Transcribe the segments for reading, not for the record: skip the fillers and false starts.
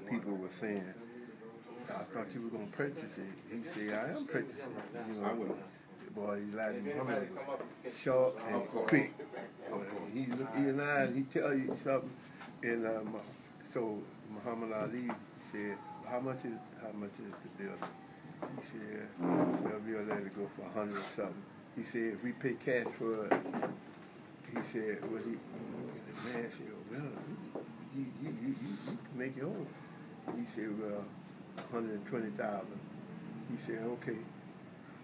people were saying, I thought you were going to purchase it. He said, I am purchasing it. You know, I will. Boy, Elijah Muhammad was short and quick. He look you in the eye and he tell you something. And so Muhammad Ali said, how much is the building? He said, so we'll let it go for 100 or something. He said, if we pay cash for it, he said, well, the man said, well, you can make it home. He said, well, 120,000. He said, okay.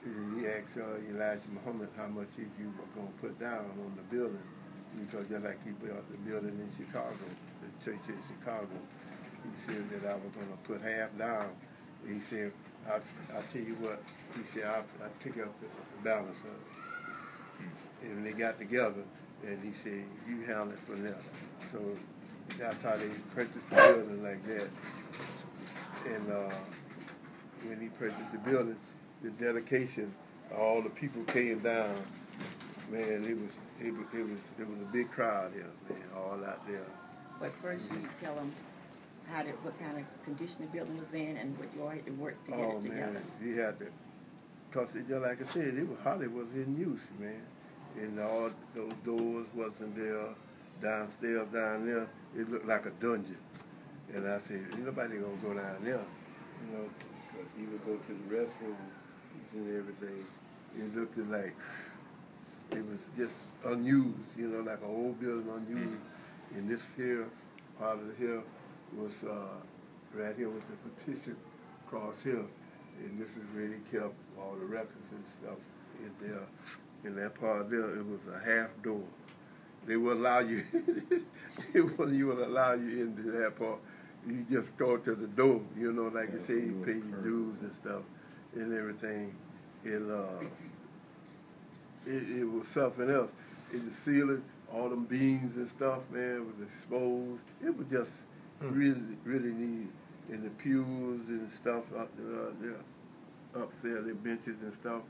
And he asked Elijah Muhammad how much you were going to put down on the building, because just like he built the building in Chicago, the church in Chicago, he said that I was going to put half down. He said, I'll tell you what, he said, I'll take up the balance of it. And they got together, and he said, you handle it from there. So that's how they purchased the building like that. And when he purchased the building, the dedication, all the people came down. Man, it was a big crowd here, man, all out there. But first, you tell them what kind of condition the building was in and what you all had to work to get it together. Man, you had to, because just like I said, it was hardly was in use, man. And all those doors wasn't there. Downstairs, down there, it looked like a dungeon. And I said, ain't nobody gonna go down there, you know. Even go to the restroom and everything. It looked like it was just unused, you know, like an old building unused. And this here, part of the hill, was right here was the petition across here. And this is where they kept all the records and stuff in there. In that part there, it was a half door. They wouldn't allow you, they wouldn't even allow you into that part. You just go to the door, you know, like you say, you pay your dues and stuff and everything. And it was something else. In the ceiling, all them beams and stuff, man, was exposed. It was just really, really neat. And the pews and stuff up there, upstairs, the benches and stuff.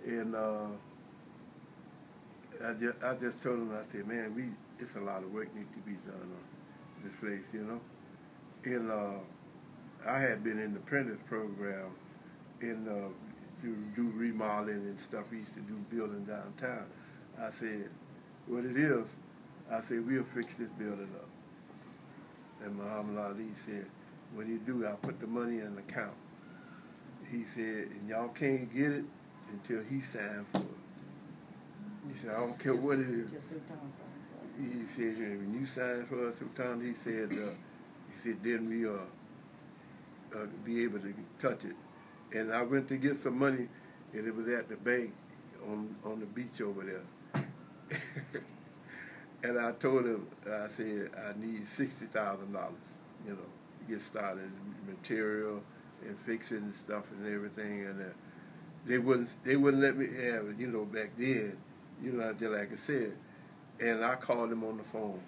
And I just told them, I said, man, it's a lot of work need to be done on this place, you know. And I had been in the apprentice program to do remodeling and stuff. We used to do building downtown. I said, what it is, I said, we'll fix this building up. And Muhammad Ali said, what do you do? I'll put the money in the account. He said, and y'all can't get it until he signed for it. He said, I don't care what it is. He said, when you sign for us sometimes, he said, then we'll be able to touch it. And I went to get some money, and it was at the bank on the beach over there. And I told him, I said, I need $60,000, you know, to get started in material and fixing the stuff and everything. And they wouldn't let me have it, you know, back then, you know, just like I said. And I called him on the phone.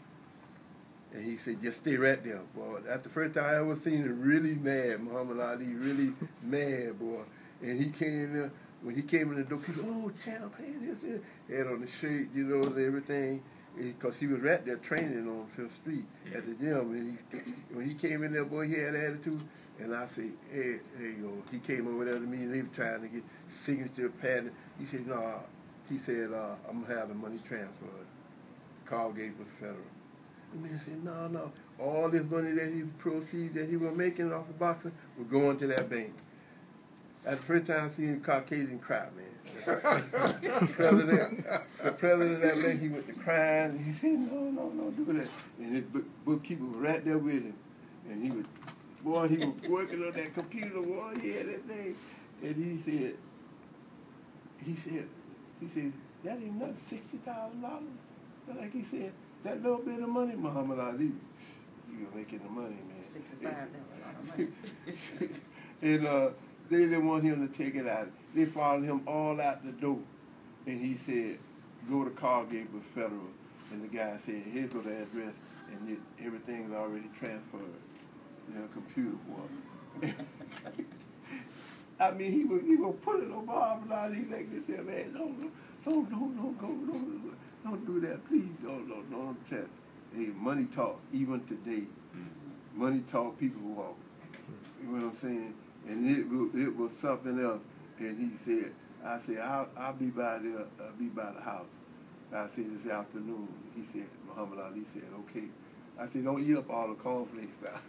And he said, just stay right there, boy. That's the first time I ever seen him really mad, Muhammad Ali, really mad, boy. And he came there, when he came in the door, people, oh, champ, hey, this, had on the shirt, you know, and everything. Because he was right there training on 5th Street at the gym. And when he came in there, boy, he had attitude. And I said, hey, yo, he came over there to me, and they were trying to get signature pad. He said, no, he said, I'm going to have the money transferred. Cargate was federal. The man said, no. All this money that he proceeds that he was making off of boxing was going to that bank. That's the first time I seen a Caucasian cry, man. the president of that bank, he went to crying. He said, no, do that. And his bookkeeper was right there with him. And he was working on that computer, boy, he had that thing. And he said, that ain't nothing, $60,000. But like he said, that little bit of money, Muhammad Ali, he was making the money, man. 65, that was a lot of money. And they didn't want him to take it out. They followed him all out the door. And he said, go to Cargate with Federal. And the guy said, here's the address, and everything's already transferred. You know, computer, boy. I mean, he was putting on Muhammad Ali like this here, man. Don't do that, please. Don't chat. Hey, money talk, even today. Money talk, people walk. You know what I'm saying? And it was something else. And he said, I said, I'll be by there, be by the house. I said, this afternoon. He said, Muhammad Ali said, okay. I said, don't eat up all the cornflakes now.